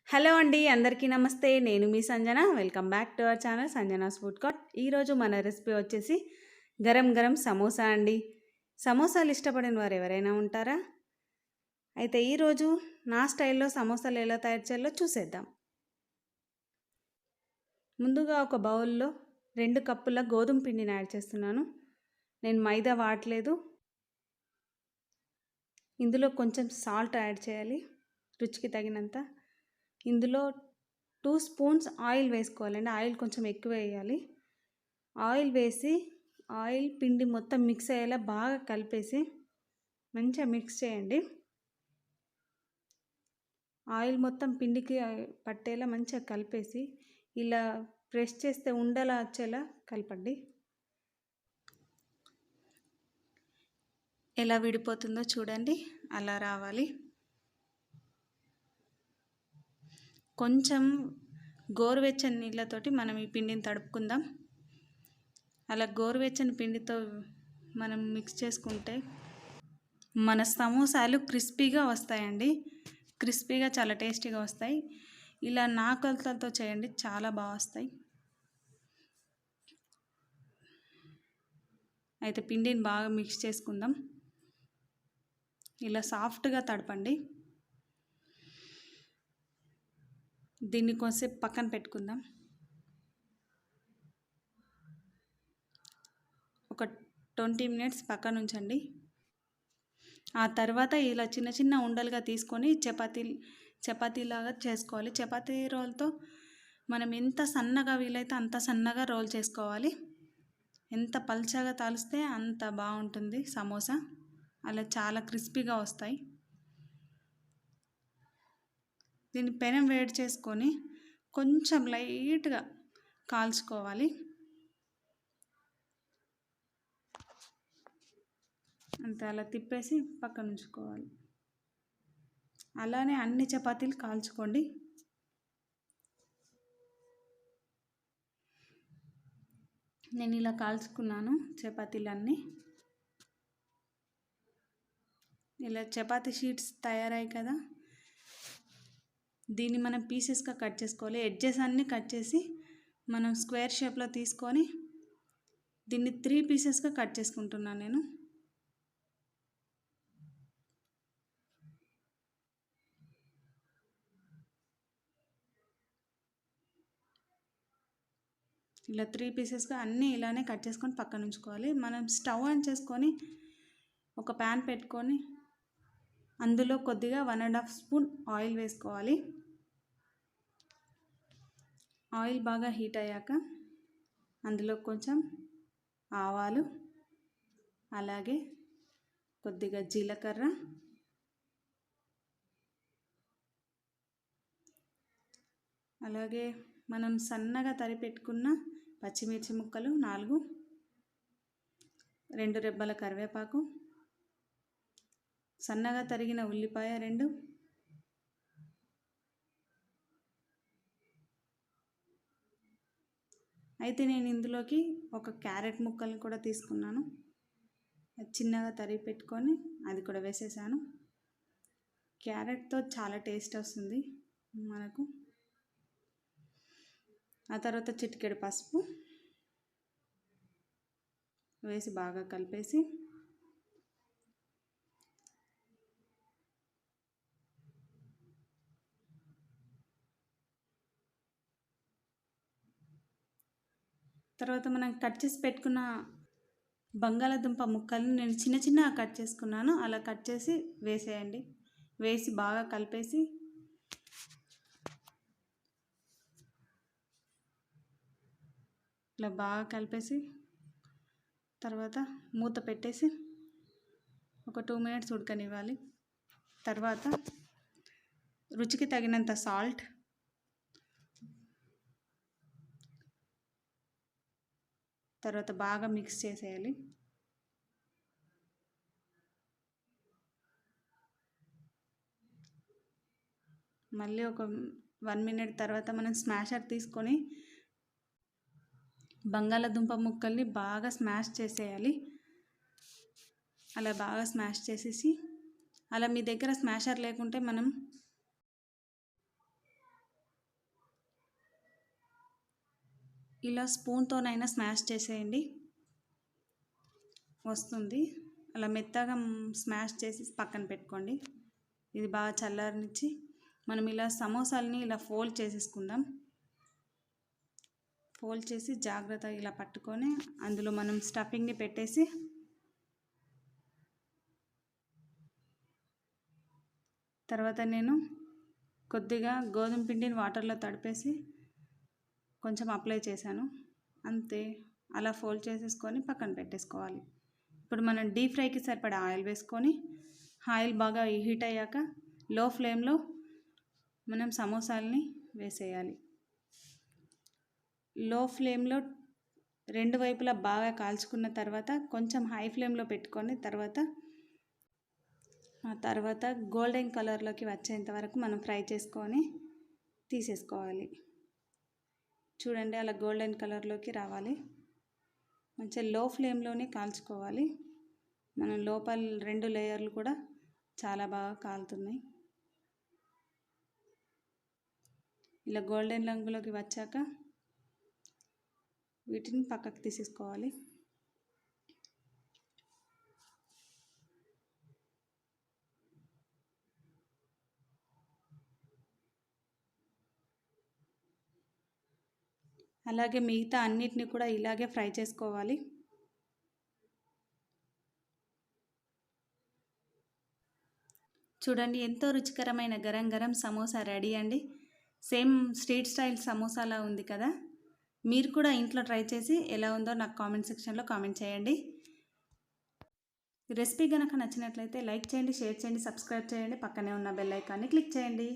Hello అండి. అందరికీ నమస్తే. నేను మీ Sanjana. Welcome back to our channel Sanjana's food court. ఈరోజు మన రెసిపీ వచ్చేసి గరం గరం సమోసా అండి. సమోసాలు ఇష్టపడిన వారు ఎవరైనా ఉంటారా? అయితే ఈరోజు నా స్టైల్లో సమోసాలు ఎలా తయారు చేయాలో చూసేద్దాం. ముందుగా ఒక బౌల్లో 2 కప్పుల గోధుమ పిండిని యాడ్ చేస్తున్నాను. నేను మైదా వాడలేదు. ఇందులో కొంచెం సాల్ట్ యాడ్ చేయాలి, రుచికి తగినంత. ఇందులో 2 స్పూన్స్ ఆయిల్ వేసుకోవాలండి. ఆయిల్ కొంచెం ఎక్కువ వేయాలి. ఆయిల్ వేసి ఆయిల్ పిండి మొత్తం మిక్స్ అయ్యేలా బాగా కలిపేసి మంచిగా మిక్స్ చేయండి. ఆయిల్ మొత్తం పిండికి పట్టేలా మంచిగా కలిపేసి ఇలా ప్రెస్ చేస్తే ఉండలా వచ్చేలా కలపండి. ఎలా విడిపోతుందో చూడండి, అలా రావాలి. కొంచెం గోరువెచ్చని నీళ్ళతోటి మనం ఈ పిండిని తడుపుకుందాం. అలా గోరువెచ్చని పిండితో మనం మిక్స్ చేసుకుంటే మన సమోసాలు క్రిస్పీగా వస్తాయండి. క్రిస్పీగా చాలా టేస్టీగా వస్తాయి. ఇలా నా కొలతలతో చేయండి, చాలా బాగా వస్తాయి. అయితే పిండిని బాగా మిక్స్ చేసుకుందాం. ఇలా సాఫ్ట్గా తడపండి. దీన్ని కొంచెంసేపు పక్కన పెట్టుకుందాం. ఒక 20 మినిట్స్ పక్కన ఉంచండి. ఆ తర్వాత ఇలా చిన్న చిన్న ఉండలుగా తీసుకొని చపాతీలాగా చేసుకోవాలి. చపాతీ రోల్తో మనం ఎంత సన్నగా వీలైతే అంత సన్నగా రోల్ చేసుకోవాలి. ఎంత పల్చగా తాలిస్తే అంత బాగుంటుంది సమోసా. అలా చాలా క్రిస్పీగా వస్తాయి. దీన్ని పెనం వేడి చేసుకొని కొంచెం లైట్గా కాల్చుకోవాలి. అంతే, అలా తిప్పేసి పక్కన ఉంచుకోవాలి. అలానే అన్ని చపాతీలు కాల్చుకోండి. నేను ఇలా కాల్చుకున్నాను చపాతీలన్నీ. ఇలా చపాతీ షీట్స్ తయారయ్యాయి కదా, దీన్ని మనం పీసెస్గా కట్ చేసుకోవాలి. ఎడ్జెస్ అన్నీ కట్ చేసి మనం స్క్వేర్ షేప్లో తీసుకొని దీన్ని 3 పీసెస్గా కట్ చేసుకుంటున్నాను నేను. ఇలా 3 పీసెస్గా అన్నీ ఇలానే కట్ చేసుకొని పక్కన ఉంచుకోవాలి. మనం స్టవ్ ఆన్ చేసుకొని ఒక ప్యాన్ పెట్టుకొని అందులో కొద్దిగా 1.5 స్పూన్ ఆయిల్ వేసుకోవాలి. ఆయిల్ బాగా హీట్ అయ్యాక అందులో కొంచెం ఆవాలు, అలాగే కొద్దిగా జీలకర్ర, అలాగే మనం సన్నగా తరిగి పెట్టుకున్న పచ్చిమిర్చి ముక్కలు 4, 2 రెబ్బల కరివేపాకు, సన్నగా తరిగిన ఉల్లిపాయ 2, అయితే నేను ఇందులోకి ఒక క్యారెట్ ముక్కల్ని కూడా తీసుకున్నాను. చిన్నగా తరిగి పెట్టుకొని అది కూడా వేసేసాను. క్యారెట్తో చాలా టేస్ట్ వస్తుంది మనకు. ఆ తర్వాత చిటికెడు పసుపు వేసి బాగా కలిపేసి తర్వాత మనం కట్ చేసి పెట్టుకున్న బంగాళాదుంప ముక్కల్ని నేను చిన్న చిన్నగా కట్ చేసుకున్నాను. అలా కట్ చేసి వేసేయండి. వేసి బాగా కలిపేసి ఇలా బాగా కలిపేసి తర్వాత మూత పెట్టేసి ఒక 2 మినిట్స్ ఉడకనివ్వాలి. తర్వాత రుచికి తగినంత సాల్ట్, తర్వాత బాగా మిక్స్ చేసేయాలి. మళ్ళీ ఒక 1 మినిట్ తర్వాత మనం స్మాషర్ తీసుకొని బంగాళాదుంప ముక్కల్ని బాగా స్మాష్ చేసేయాలి. అలా బాగా స్మాష్ చేసేసి, అలా మీ దగ్గర స్మాషర్ లేకుంటే మనం ఇలా స్పూన్తోనైనా స్మాష్ చేసేయండి, వస్తుంది. అలా మెత్తగా స్మాష్ చేసి పక్కన పెట్టుకోండి. ఇది బాగా చల్లారనిచ్చి మనం ఇలా సమోసాలని ఇలా ఫోల్డ్ చేసేసుకుందాం. ఫోల్డ్ చేసి జాగ్రత్తగా ఇలా పట్టుకొని అందులో మనం స్టఫింగ్ని పెట్టేసి తర్వాత నేను కొద్దిగా గోధుమ పిండిని వాటర్లో తడిపేసి కొంచెం అప్లై చేశాను, అంతే. అలా ఫోల్డ్ చేసేసుకొని పక్కన పెట్టేసుకోవాలి. ఇప్పుడు మనం డీప్ ఫ్రైకి సరిపడా ఆయిల్ వేసుకొని ఆయిల్ బాగా హీట్ అయ్యాక లో ఫ్లేమ్లో మనం సమోసాలని వేసేయాలి. లో ఫ్లేమ్లో రెండు వైపులా బాగా కాల్చుకున్న తర్వాత కొంచెం హై ఫ్లేమ్లో పెట్టుకొని తర్వాత గోల్డెన్ కలర్లోకి వచ్చేంత వరకు మనం ఫ్రై చేసుకొని తీసేసుకోవాలి. చూడండి, అలా గోల్డెన్ కలర్లోకి రావాలి. మంచిగా లో ఫ్లేమ్లోనే కాల్చుకోవాలి. మనం లోపల 2 లేయర్లు కూడా చాలా బాగా కాలుతున్నాయి. ఇలా గోల్డెన్ రంగులోకి వచ్చాక వీటిని పక్కకు తీసేసుకోవాలి. అలాగే మిగతా అన్నిటిని కూడా ఇలాగే ఫ్రై చేసుకోవాలి. చూడండి, ఎంతో రుచికరమైన గరం గరం సమోసా రెడీ అండి. సేమ్ స్ట్రీట్ స్టైల్ సమోసాలా ఉంది కదా. మీరు కూడా ఇంట్లో ట్రై చేసి ఎలా ఉందో నాకు కామెంట్ సెక్షన్లో కామెంట్ చేయండి. రెసిపీ కనుక నచ్చినట్లయితే లైక్ చేయండి, షేర్ చేయండి, సబ్స్క్రైబ్ చేయండి, పక్కనే ఉన్న బెల్ ఐకాన్ని క్లిక్ చేయండి.